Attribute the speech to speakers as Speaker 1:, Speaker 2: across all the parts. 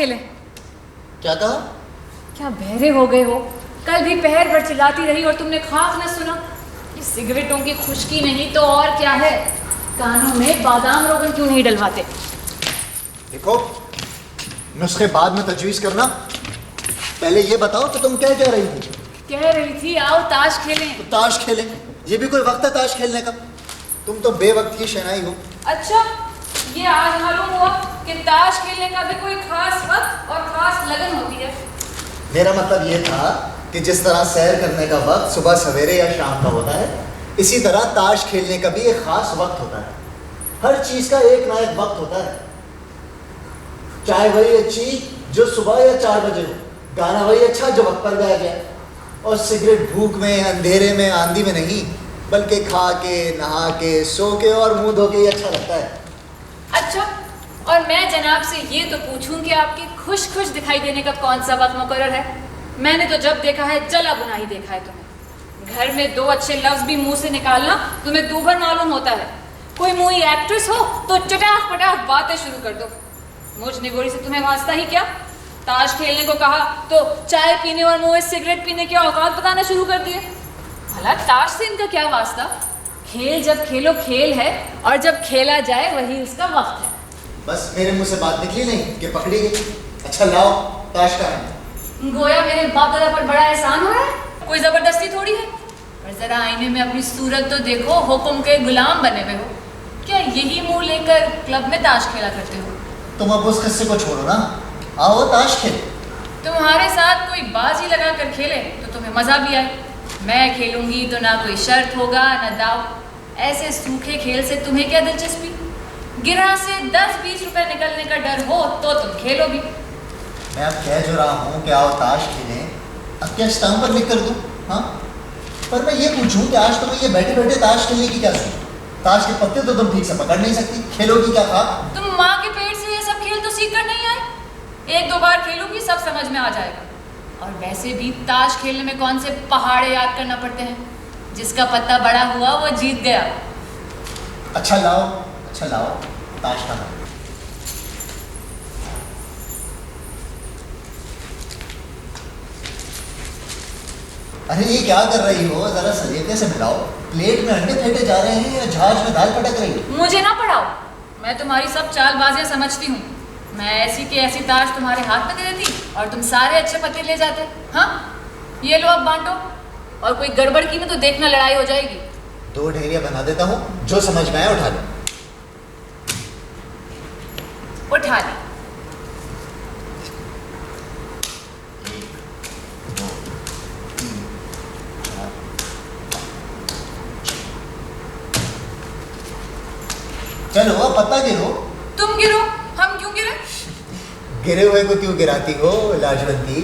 Speaker 1: खेलें।
Speaker 2: क्या कहा?
Speaker 1: क्या बहरे हो गए हो? कल भी पहर भर चिल्लाती रही और तुमने खाक न सुना। ये सिगरेटों की खुशकी नहीं तो और क्या है। कानों में बादाम रोगन क्यों नहीं डलवाते?
Speaker 2: देखो, नुस्खे बाद में तजवीज़ करना, पहले ये बताओ कि तुम क्या कह रही थी?
Speaker 1: कह रही थी आओ ताश खेलें।
Speaker 2: तो ताश खेलें? ये भी कोई वक्त है ताश खेलने का? तुम तो बेवक्त की शहनाई हो।
Speaker 1: अच्छा, ये आज मालूम हुआ कि ताश खेलने का भी कोई खास वक्त और खास लगन होती है।
Speaker 2: मेरा मतलब ये था कि जिस तरह सैर करने का वक्त सुबह सवेरे या शाम का होता है, इसी तरह ताश खेलने का भी एक खास वक्त होता है। हर चीज का एक ना एक वक्त होता है। चाय वही अच्छी जो सुबह या 4 बजे हो, गाना वही अच्छा जो वक्त पर गाया गया, और सिगरेट भूख में, अंधेरे में, आंधी में नहीं, बल्कि खा के, नहा के, सो के और मुंह धो के ही अच्छा लगता है।
Speaker 1: अच्छा, और मैं जनाब से ये तो पूछूं कि आपकी खुश खुश दिखाई देने का कौन सा वक्त मुकर्रर है? मैंने तो जब देखा है जला बुना ही देखा है तुम्हें। घर में 2 अच्छे लफ्ज भी मुंह से निकालना तुम्हें दूभर मालूम होता है। कोई मुंही एक्ट्रेस हो तो चटाक पटाक बातें शुरू कर दो। मुझ निगोरी से तुम्हें वास्ता ही क्या? ताश खेलने को कहा तो चाय पीने और मुंह में सिगरेट पीने के औकात बताना शुरू कर दिए। भला ताश से इनका क्या वास्ता? खेल जब खेलो खेल है, और जब खेला जाए वही उसका वक्त है।
Speaker 2: बस मेरे मुंह से बात निकली नहीं कि पकड़ी गई। अच्छा लाओ, ताश का है।
Speaker 1: गोया मेरे बाप दादा पर बड़ा एहसान हो रहा है, कोई जबरदस्ती थोड़ी है। पर जरा आईने में अपनी सूरत तो देखो, हुक्म के गुलाम बने हुए हो। क्या यही मुंह लेकर क्लब में ताश खेला करते हो?
Speaker 2: तुम अब उस किस्से को छोड़ो ना, आओ ताश खेल।
Speaker 1: तुम्हारे साथ कोई बाजी लगा कर खेले तो तुम्हें मजा भी आए। मैं खेलूंगी तो ना कोई शर्त होगा ना दाव। ऐसे सूखे खेल से तुम्हें क्या दिलचस्पी? गिरा से 10-20 रुपए निकलने का डर हो तो तुम खेलो भी।
Speaker 2: मैं अब कह जो रहा हूँ कि आओ ताश खेलें, अब क्या स्टाम्प पर लिख कर दूँ? हाँ, पर मैं ये पूछूं कि आज तुम्हें ये बैठे बैठे ताश खेलने की क्या जरूरत? ताश के पत्ते तो तुम ठीक से पकड़ नहीं सकती, खेलोगी क्या खाक?
Speaker 1: तुम माँ के पेट से ये सब खेल तो सीख कर नहीं आए। 1-2 बार खेलूंगी सब समझ में आ जाएगा। और वैसे भी ताश खेलने में कौन से पहाड़े याद करना पड़ते हैं? जिसका पत्ता बड़ा हुआ वो जीत गया।
Speaker 2: अच्छा लाओ ताश का है। अरे ये क्या कर रही हो? जरा सलीके से मिलाओ। प्लेट में अंडे फेंटे जा रहे हैं या जहाज में दाल पटक रही हो?
Speaker 1: मुझे ना पढ़ाओ, मैं तुम्हारी सब चालबाजियां समझती हूँ। मैं ऐसी की ऐसी ताश तुम्हारे हाथ में दे देती और तुम सारे अच्छे पत्ते ले जाते। हाँ, ये लो अब बांटो, और कोई गड़बड़ की ना तो देखना लड़ाई हो जाएगी।
Speaker 2: 2 ढेरियां बना देता हूँ, जो समझ में आए उठा लो।
Speaker 1: उठा ली।
Speaker 2: चलो अब पत्ता गिरो।
Speaker 1: तुम गिरो, हम क्यों गिरे?
Speaker 2: गिरे हुए को क्यों गिराती हो लाजवंती?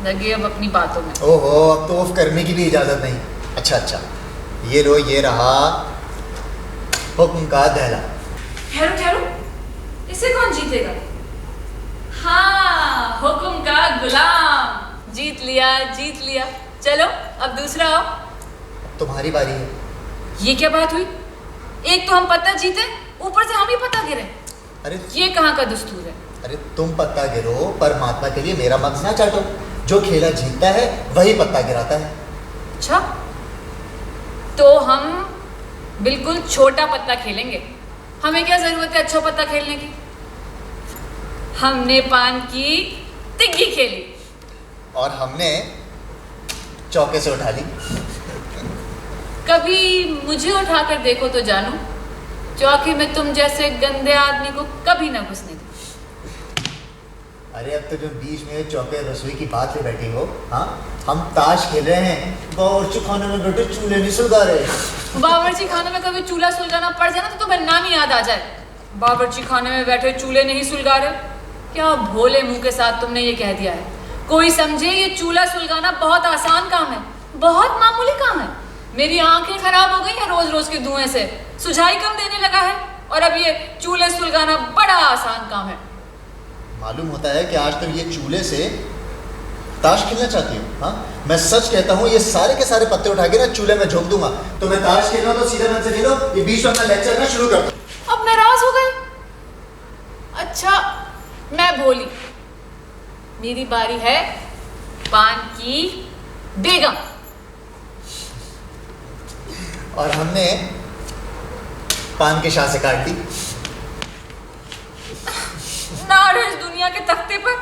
Speaker 1: लगे अब अपनी बातों में।
Speaker 2: ओहो, अब तो ऑफ करने की भी इजाजत नहीं। अच्छा, ये लो, ये रहा हुक्म का दहला।
Speaker 1: ठहरो, इसे कौन जीतेगा? हाँ, हुक्म का गुलाम। जीत लिया। चलो अब दूसरा आओ।
Speaker 2: तुम्हारी बारी है।
Speaker 1: ये क्या बात हुई? एक तो हम पत्ता जीते, ऊपर से हम ही पत्ता गिरे।
Speaker 2: अरे
Speaker 1: ये कहाँ का दस्तूर है?
Speaker 2: अरे तुम पत्ता गिरो, परमात्मा के लिए मेरा मगज ना चाटो। जो खेला जीतता है वही पत्ता गिराता है।
Speaker 1: अच्छा, तो हम बिल्कुल छोटा पत्ता खेलेंगे। हमें क्या जरूरत है अच्छा पत्ता खेलने की? हमने पान की तिग्गी खेली
Speaker 2: और हमने चौके से उठा ली।
Speaker 1: कभी मुझे उठाकर देखो तो जानू, चौके में तुम जैसे गंदे आदमी को कभी ना घुसने दो।
Speaker 2: अरे अब तो जो बीच में चौके रसोई की बात पे बैठी हो, हाँ, हम ताश खेल रहे हैं, बावर्ची खाने में बैठे चूल्हे नहीं सुलगा रहे।
Speaker 1: बावर्ची खाने में कभी चूल्हा सुलगाना पड़ जाए ना तो तुम्हें नाम ही याद आ जाए। बावर्ची खाने में बैठे चूल्हे नहीं सुलगा रहे? क्या भोले मुंह के साथ तुमने ये कह दिया है? कोई समझे ये चूल्हा सुलगाना बहुत आसान काम है, बहुत मामूली काम है। मेरी आंखें खराब हो गई हैं रोज रोज के धुएं से, सुझाई कम देने लगा है, और अब ये चूल्हे सुलगाना बड़ा आसान काम है।
Speaker 2: मालूम होता है कि आज तुम ये चूल्हे से ताश खेलना चाहती हो। हाँ, मैं सच कहता हूँ, ये सारे के सारे पत्ते उठा के ना चूल्हे में झोंक दूंगा। तो मैं ताश खेलना तो सीधे मन से खेलो, ये बीच में अपना लेक्चर ना शुरू कर दो।
Speaker 1: अब नाराज हो गए? अच्छा, मैं भोली, मेरी बारी है पान की बेगम।
Speaker 2: और हमने पान के शाह से काट दी।
Speaker 1: ना रहे इस दुनिया के तख्ते पर।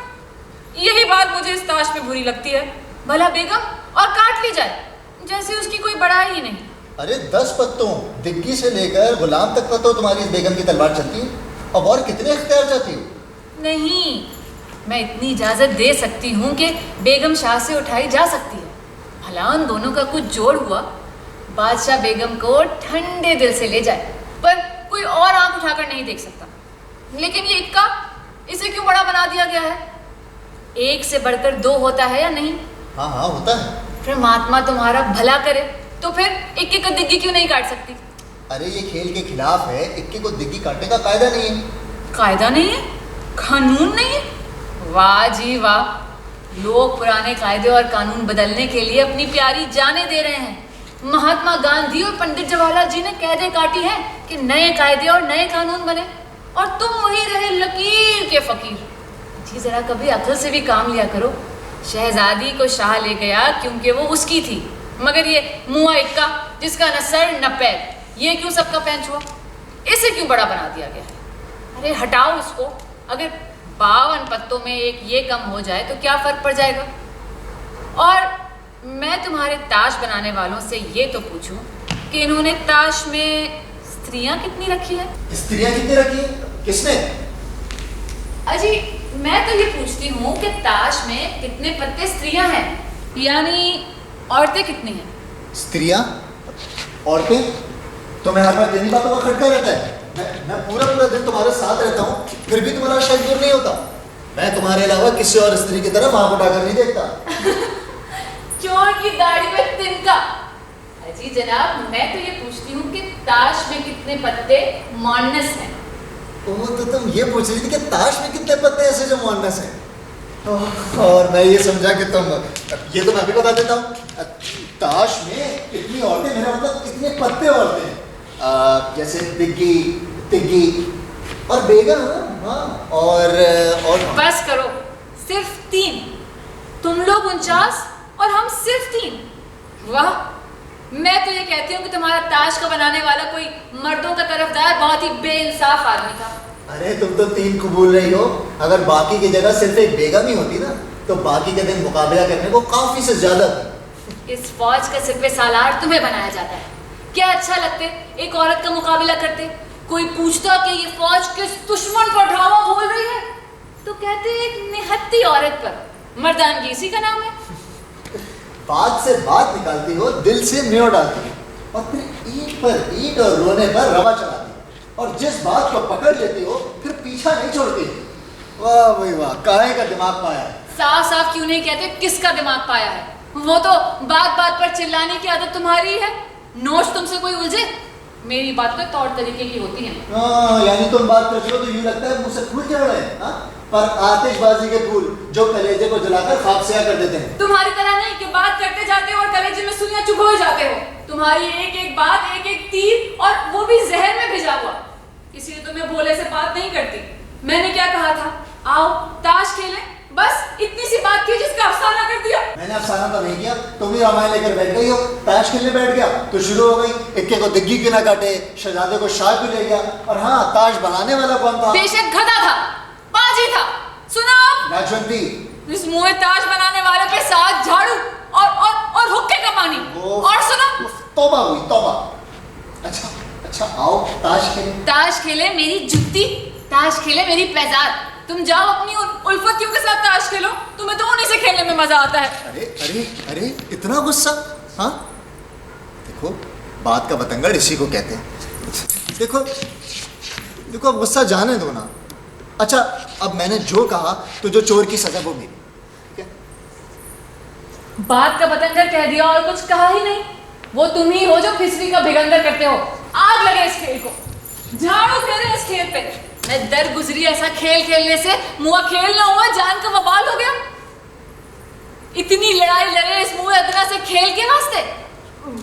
Speaker 1: यही बात मुझे इस ताश में बुरी लगती है। भला बेगम और काट ली जाए, जैसे उसकी कोई बड़ाई ही नहीं।
Speaker 2: अरे 10 पत्तों, दिग्गी से लेकर गुलाम तक तो तुम्हारी इस बेगम की तलवार चलती है। अब और कितने इख्तियार चाहती हो?
Speaker 1: नहीं, मैं इतनी इजाजत दे सकती हूँ कि बेगम शाह से उठाई जा सकती है। भला उन दोनों का कुछ जोड़ हुआ, बादशाह बेगम को ठंडे दिल से ले जाए, पर कोई और आंख उठाकर नहीं देख सकता। लेकिन ये इक्का, इसे क्यों बड़ा बना दिया गया है? एक से बढ़कर 2 होता है या नहीं?
Speaker 2: हाँ हाँ होता है।
Speaker 1: फिर महात्मा तुम्हारा भला करे तो फिर इक्के को दिग्गी क्यों नहीं काट सकती?
Speaker 2: अरे ये खेल के खिलाफ है, इक्के को दिग्गी काटने का कायदा नहीं है।
Speaker 1: कायदा नहीं है? कानून नहीं है? वाह जी वाह, लोग पुराने कायदे और कानून बदलने के लिए अपनी प्यारी जानें दे रहे हैं। महात्मा गांधी और पंडित जवाहरलाल जी ने कैदे काटी हैं कि नए कायदे और नए कानून बने, और तुम वही रहे लकीर के फकीर। जी जरा कभी अक्ल से भी काम लिया करो। शहजादी को शाह ले गया क्योंकि वो उसकी थी, मगर ये मुआ इक्का जिसका न सर न पैर, ये क्यों सबका पैंच हुआ? इसे क्यों बड़ा बना दिया गया? अरे हटाओ इसको। अगर 52 पत्तों में एक ये कम हो जाए तो क्या फर्क पड़ जाएगा? और मैं तुम्हारे ताश बनाने वालों से ये तो पूछूं कि इन्होंने ताश में स्त्रियां कितनी रखी है?
Speaker 2: स्त्रियां कितनी रखी है? किसने?
Speaker 1: अजी मैं तो ये पूछती हूँ कि ताश में कितने पत्ते स्त्रियां हैं, यानी औरतें कितनी हैं?
Speaker 2: स्त्रियां? औरतें? तुम्हें हर बार इन्हीं बातों का खटका रहता है। मैं पूरा पूरा दिन तुम्हारे साथ रहता हूँ, फिर भी तुम्हारा शक दूर नहीं होता। मैं तुम्हारे अलावा किसी और स्त्री की तरफ आंख उठाकर नहीं देखता।
Speaker 1: चोर की दाढ़ी में तिनका। अजी जनाब, मैं तो ये पूछती हूँ कि ताश में कितने पत्ते मुअन्नस हैं?
Speaker 2: तो तुम ये पूछ रही थी कि ताश में कितने पत्ते ऐसे जो मुअन्नस हैं। और मैं ये समझा कि तुम, ये तो मैं भी बता देता हूँ। ताश में कितनी औरतें, मेरा मतलब कितने पत्ते औरतें हैं। जैसे दिग्गी, तिग्गी और बेगम। हाँ, और
Speaker 1: बस करो, सिर्फ 3। तुम लोग 49 और हम सिर्फ 3। वाह, मैं तो ये कहती हूँ कि तुम्हारा ताश का बनाने वाला कोई मर्दों का तरफदार बहुत ही बेइंसाफ आदमी था।
Speaker 2: अरे तुम तो 3 कबूल रही हो। अगर बाकी की जगह सिर्फ एक बेगम ही होती ना, तो बाकी के दिन मुकाबला करने को काफी से ज्यादा था।
Speaker 1: इस फौज का सिर्फ सालार तुम्हें बनाया जाता है। क्या अच्छा लगते एक औरत का मुकाबला करते? कोई पूछता कि ये फौज किस दुश्मन पर ढावा बोल रही है, तो कहते एक निहत्ती औरत पर। मर्दानगी इसी का नाम है।
Speaker 2: बात से बात निकालती हो, दिल से न्यों डालती हो, और फिर ईंट पर ईंट और रोने पर रवा चलाती हो, और जिस बात को पकड़ लेती हो फिर पीछा नहीं छोड़ती। वाह भाई वाह, काहे का दिमाग पाया है।
Speaker 1: साफ साफ क्यों नहीं कहते किसका दिमाग पाया है? वो तो बात बात पर चिल्लाने की आदत तुम्हारी है। नोच तुमसे कोई उलझे, मेरी बात तो तौर तरीके की होती है।
Speaker 2: यानी तुम बात करती हो तो यूं लगता है मुझसे फूल चढ़ रहे हैं। पर आतिशबाजी के फूल जो कलेजे को जलाकर खामोश कर देते हैं।
Speaker 1: तुम्हारी तरह नहीं कि बात करते जाते हो और कलेजे में सुइयां चुभोए जाते हो। तुम्हारी एक एक बात, एक एक तीर, और वो भी जहर में भिजा हुआ। इसीलिए तुम्हें भोले से बात नहीं करती। मैंने क्या कहा था? आओ ताश खेलें, बस इतनी सी बात थी जिसका अफसाना कर दिया। मैंने
Speaker 2: अफसाना तो नहीं किया, तुम ही रामायण लेकर बैठ गई हो। ताश खेलने बैठ गया तो शुरू हो गई, इक्के को दिग्गी क्यों ना काटे, शहजादे को शाह क्यों ले गया, और हाँ, ताश बनाने वाला कौन था?
Speaker 1: बेशक गधा था, बाजी था। सुना आप?
Speaker 2: राजवंती,
Speaker 1: इस मुंह ताश बनाने वाले पे 7 झाड़ू और हुक्के का पानी। और सुनो,
Speaker 2: तौबा हुई तौबा। अच्छा आओ ताश खेलें।
Speaker 1: ताश खेले मेरी जुत्ती, ताश खेले मेरी पैजार। तुम जाओ अपनी उल्फतियों के साथ ताश खेलो, तुम्हें तो उन्हीं से खेलने में मजा आता है।
Speaker 2: अरे अरे अरे, इतना गुस्सा? हाँ देखो, बात का बतंगड़ इसी को कहते हैं। देखो अब गुस्सा जाने दो ना। अच्छा, अब मैंने जो कहा तो जो चोर की सजा वो मेरी। ठीक है?
Speaker 1: बात का बतंगड़ कह दिया और कुछ कहा ही नहीं। वो तुम ही हो जो फिसरी का भिगंगर करते हो। आग लगे इस खेल को, झाड़ू फेरे इस खेल पे। मैं दर गुजरी ऐसा खेल खेलने से, मुआ खेल ना हुआ जान का बवाल हो गया। इतनी लड़ाई लड़े इस मुआ अदना से खेल के वास्ते।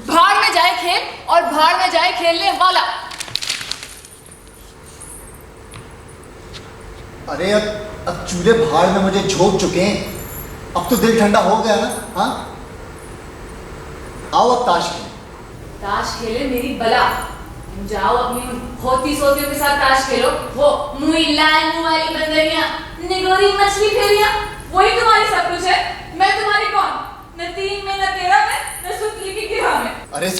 Speaker 1: भाड़ में जाए खेल और भाड़ में जाए खेलने वाला।
Speaker 2: अरे अब चूल्हे भाड़ में मुझे झोंक चुके हैं, अब तो दिल ठंडा हो गया ना। हाँ, आओ अब ताश खेलें।
Speaker 1: ताश खेले मेरी बला, जाओ अपनी होती सोतियों के साथ ताश खेलो। वो मुंह लाल मुंह वाली बंदरियां, निगोरी मछली फेरियां, वही तुम्हारी सब कुछ है। मैं तुम्हारी कौन? न 3 में, न 13 में, न सुतली की गिरह में।
Speaker 2: अरे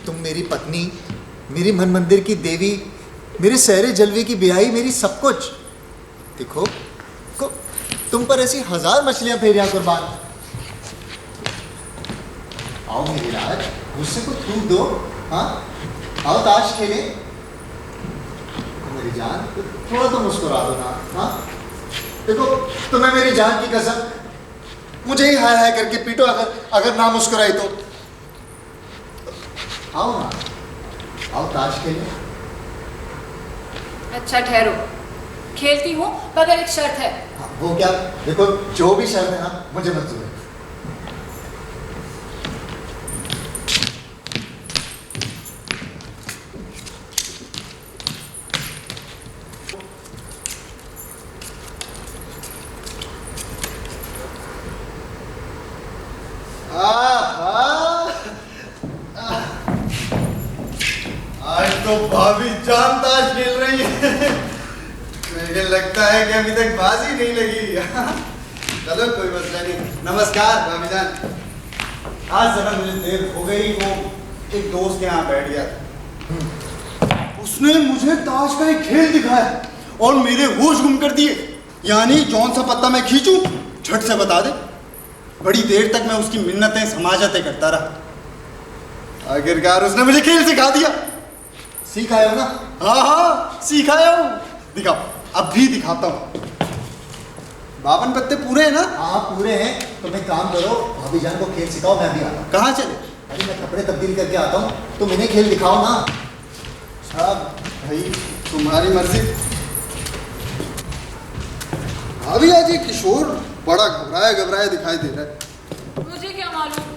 Speaker 2: तुम मेरी पत्नी, मेरी मन मंदिर की देवी, मेरे सहरे जलवे की ब्याही, मेरी सब कुछ। देखो तुम पर ऐसी 1000 मछलियां फेरियां कुर्बान। आओ मेरी राज, मुझसे को थूक दो। हाँ, आओ ताश खेले। मेरी जान, थोड़ा तो मुस्कुरा दो ना। हाँ, देखो तुम्हें मेरी जान की कसम, मुझे ही हाय हाय करके पीटो अगर ना मुस्कुराई तो। आओ ना, आओ ताश खेले।
Speaker 1: अच्छा ठहरो, खेलती हूँ मगर एक शर्त है।
Speaker 2: हाँ, वो क्या? देखो जो भी शर्त है ना, मुझे मंजूर है।
Speaker 3: आज तो भाभी जान ताश खेल रही है। मुझे लगता है कि अभी तक बाजी नहीं लगी। चलो कोई मसला नहीं। नमस्कार भाभी जान। आज जरा मुझे देर हो गई, वो एक दोस्त के यहाँ बैठ गया था। उसने मुझे ताश का एक खेल दिखाया और मेरे होश गुम कर दिए। यानी जौन सा पत्ता मैं खींचूं झट से बता दे। बड़ी देर तक मैं उसकी मिन्नतें समाजतें करता रहा, आखिरकार उसने मुझे खेल सिखा दिया।
Speaker 2: सीखा हो ना?
Speaker 3: हाँ सिखाया हूँ। दिखाओ, अब भी दिखाता हूँ। 52 पत्ते पूरे हैं ना?
Speaker 2: हाँ पूरे हैं। तुम एक काम करो, भाभी जान को खेल सिखाओ, मैं भी आता हूँ।
Speaker 3: कहाँ चले?
Speaker 2: अरे मैं कपड़े तब्दील करके आता हूँ, तुम इन्हें खेल दिखाओ ना।
Speaker 3: साहब भाई तुम्हारी मर्जी। अभी आज ये किशोर बड़ा घबराया दिखाई दे रहा है।
Speaker 1: मुझे क्या मालूम,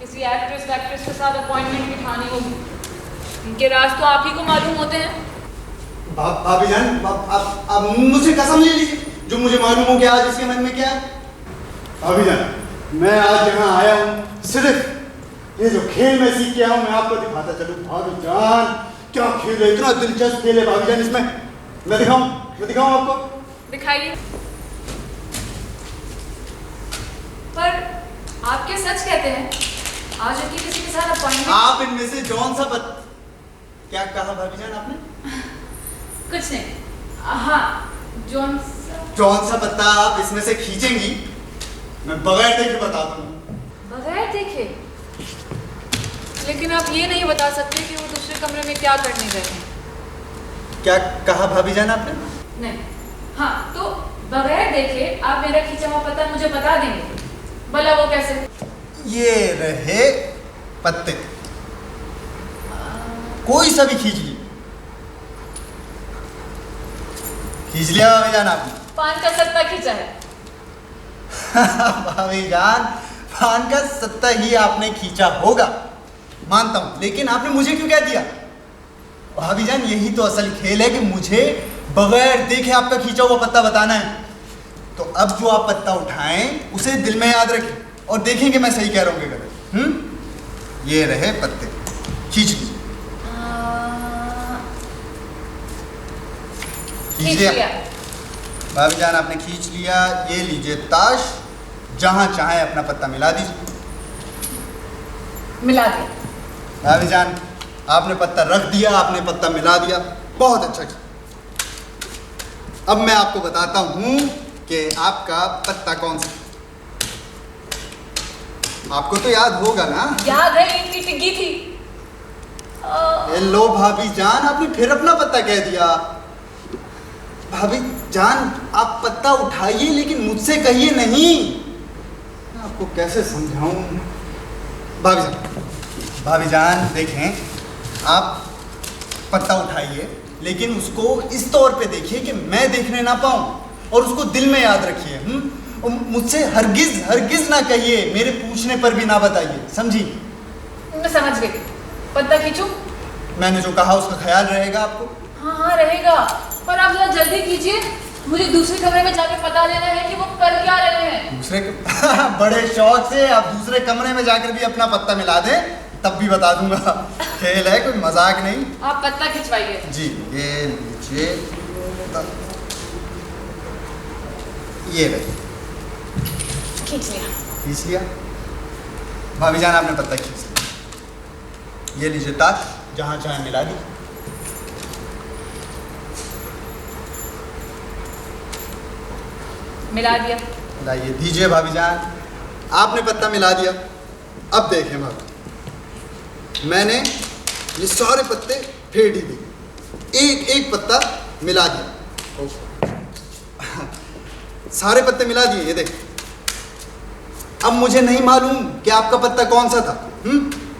Speaker 1: किसी एक्ट्रेस के साथ अपॉइंटमेंट की ठानी होगी। इनके राज तो आप ही को मालूम होते हैं।
Speaker 3: भाभी जान, अब मुझसे कसम ले लीजिए, जो मुझे मालूम हो कि आज इसके मन में क्या है। भाभी जान, मैं आज यहाँ आया हूँ सिर्फ ये जो खेल मैं सीख के आया हूँ, मैं आपको दिखाता चलूँ। भाभी जान क्या खेल है, इतना दिलचस्प खेल है भाभी जान। इसमें मैं दिखाऊं आपको?
Speaker 1: दिखाइए। पर आप क्या सच कहते हैं? आज उनकी किसी के साथ अपॉइंटमेंट?
Speaker 3: आप इनमें से जौन सा क्या कहा भाभी जान आपने?
Speaker 1: कुछ नहीं। हाँ, जौन
Speaker 3: सा पत्ता आप इसमें से खींचेंगी, मैं बगैर देखे बता दूंगा।
Speaker 1: बगैर देखे? लेकिन आप ये नहीं बता सकते कि वो दूसरे कमरे में क्या करने गए हैं।
Speaker 3: क्या कहा भाभी जान आपने?
Speaker 1: नहीं। हाँ, तो बगैर देखे आप मेरा खींचा हुआ पत्ता मुझे बता देंगे। भला वो कैसे?
Speaker 3: ये रहे पत्ते, कोई सा भी खींच लीजिए। खींच लिया भाभी जान आपने?
Speaker 1: पान का सत्ता खींचा है।
Speaker 3: भाभी जान, पान का सत्ता ही आपने खींचा होगा, मानता हूं, लेकिन आपने मुझे क्यों क्या दिया? भाभी जान यही तो असल खेल है कि मुझे बगैर देखे आपका खींचा हुआ पत्ता बताना है। तो अब जो आप पत्ता उठाएं उसे दिल में याद रखें और देखेंगे मैं सही कह रहा हूँ कि गलत। ये रहे पत्ते, खींच लीजिए। खींच लिया भाभी जान आपने? खींच लिया। ये लीजिए ताश, जहां चाहे अपना पत्ता मिला दीजिए।
Speaker 1: मिला दिया।
Speaker 3: भाभी जान आपने पत्ता रख दिया, आपने पत्ता मिला दिया, बहुत अच्छा किया। अब मैं आपको बताता हूं कि आपका पत्ता कौन सा। आपको तो याद होगा ना?
Speaker 1: याद है, इतनी टिग्गी थी।
Speaker 3: हेलो भाभी जान, आपने फिर अपना पत्ता कह दिया। भाभी जान आप पत्ता उठाइए, लेकिन मुझसे कहिए नहीं। मैं आपको कैसे समझाऊं? भाभी जान देखें, आप पत्ता उठाइए, लेकिन उसको इस तौर पे देखिए कि मैं देखने ना पाऊं, और उसको दिल में याद रखिए। और मुझसे हरगिज ना कहिए, मेरे पूछने पर भी ना बताइए, समझी?
Speaker 1: मैं समझ गई। पत्ता खींचूं?
Speaker 3: मैंने जो कहा उसका ख्याल रहेगा आपको?
Speaker 1: हाँ रहेगा, पर आप जरा जल्दी कीजिए। मुझे दूसरे कमरे में जाके पता लेना है कि वो कर क्या रहे हैं।
Speaker 3: दूसरे बड़े शौक से आप दूसरे कमरे में जाकर भी अपना पत्ता मिला दें तब भी बता दूंगा। खेल है, कोई मजाक नहीं।
Speaker 1: आप पत्ता खिंचवाइए।
Speaker 3: जी ये लीजिए, ये रही।
Speaker 1: खींच लिया।
Speaker 3: खींच लिया भाभी जान, आपने पत्ता खींच लिया। ये लीजिए ताश,
Speaker 2: जहाँ चाहे मिला दी।
Speaker 1: मिला दिया।
Speaker 3: लाइए दीजिए भाभी जान, आपने पत्ता मिला दिया। अब देखें भाभी, मैंने ये सारे पत्ते फेंट ही दिए, एक एक पत्ता मिला दिया। सारे पत्ते मिला दिए, ये देख। अब मुझे नहीं मालूम कि आपका पत्ता कौन सा था।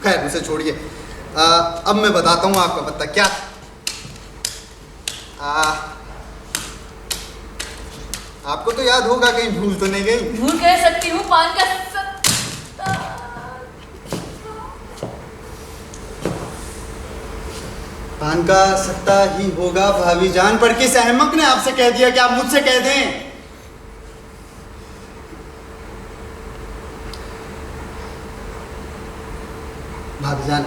Speaker 3: खैर उसे छोड़िए। अब मैं बताता हूँ आपका पत्ता क्या था। आपको तो याद होगा, कहीं भूल तो नहीं गई?
Speaker 1: भूल कह सकती हूँ, पान का
Speaker 3: पान का सत्ता ही होगा भाभी जान, पर किस अहमक ने आपसे कह दिया कि आप मुझसे कह दें? भाभी जान,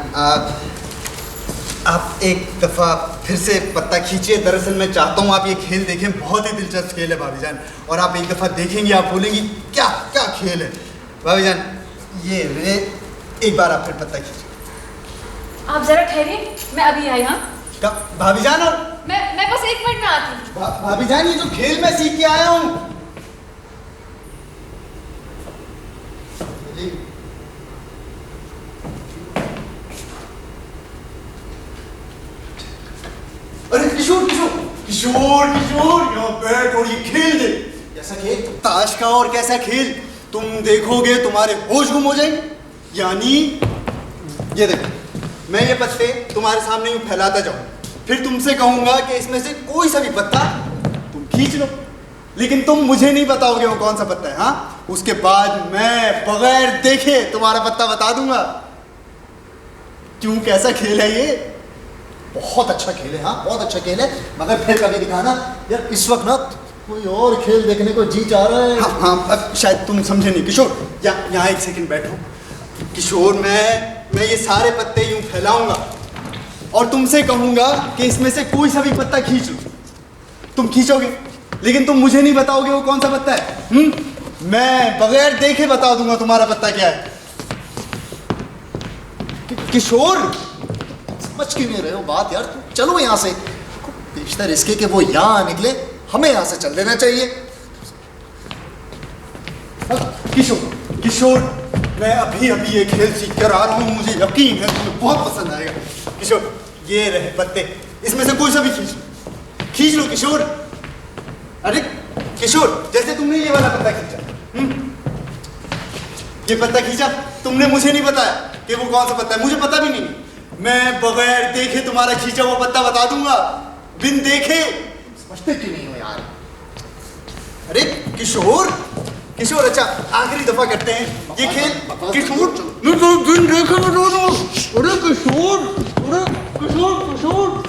Speaker 3: आप एक दफा फिर से पत्ता खींचिए। दरअसल मैं चाहता हूँ आप ये खेल देखें, बहुत ही दिलचस्प खेल है भाभी जान। और आप एक दफा देखेंगे, आप बोलेंगी क्या क्या खेल है। भाभी जान ये एक बार आप फिर पत्ता खींचिए।
Speaker 1: आप जरा ठहरिए, मैं अभी आई। हाँ
Speaker 3: भाभी जान, और
Speaker 1: मैं बस 1 मिनट में आती हूँ।
Speaker 3: भाभी जान, ये जो खेल मैं सीख के आया हूँ। अरे किशोर किशोर किशोर किशोर, यहाँ बैठ और ये खेल दे।
Speaker 2: कैसा खेल?
Speaker 3: ताश का। और कैसा खेल? तुम देखोगे तुम्हारे होश गुम हो जाएंगे। यानी ये देखो, मैं ये पत्ते तुम्हारे सामने यूं फैलाता जाऊं, फिर तुमसे कहूंगा कि इसमें से कोई सा भी पत्ता तुम खींच लो, लेकिन तुम मुझे नहीं बताओगे वो कौन सा पत्ता है। हाँ, उसके बाद मैं बगैर देखे तुम्हारा पत्ता बता दूंगा। क्यों, कैसा खेल है ये?
Speaker 2: बहुत अच्छा खेल है। हाँ बहुत अच्छा खेल है, मगर फिर कभी दिखाना यार। इस वक्त ना कोई और खेल देखने को जी चाह रहा है।
Speaker 3: हाँ, अब शायद तुम समझे नहीं किशोर। यहाँ 1 सेकंड बैठो किशोर। मैं ये सारे पत्ते यूं फैलाऊंगा और तुमसे कहूंगा कि इसमें से कोई सा भी पत्ता खींच लो। तुम खींचोगे, लेकिन तुम मुझे नहीं बताओगे वो कौन सा पत्ता है। मैं बगैर देखे बता दूंगा तुम्हारा पत्ता क्या है। किशोर,
Speaker 2: समझ क्यों नहीं रहे हो बात यार? तुम चलो यहाँ से। बेशतर इसके कि वो यहाँ निकले, हमें यहाँ से चल देना चाहिए।
Speaker 3: किशोर किशोर, मैं अभी अभी ये खेल सीख कर आ रहा हूँ, मुझे यकीन है तुम्हें बहुत पसंद आएगा। किशोर ये रहे पत्ते, इसमें से कोई सा भी खींच लो किशोर। अरे किशोर, जैसे तुमने ये वाला पत्ता खींचा, ये पत्ता खींचा, तुमने मुझे नहीं बताया कि वो कौन सा पत्ता है। मुझे पता भी नहीं। मैं बगैर देखे तुम्हारा खींचा हुआ पत्ता बता दूंगा, बिन देखे।
Speaker 2: समझते क्यों नहीं हो यार?
Speaker 3: अरे किशोर किशोर, अच्छा आखिरी दफा करते हैं ये खेल। किशोर, मैं तो बिन देखे बता दूंगा। अरे किशोर, अरे किशोर किशोर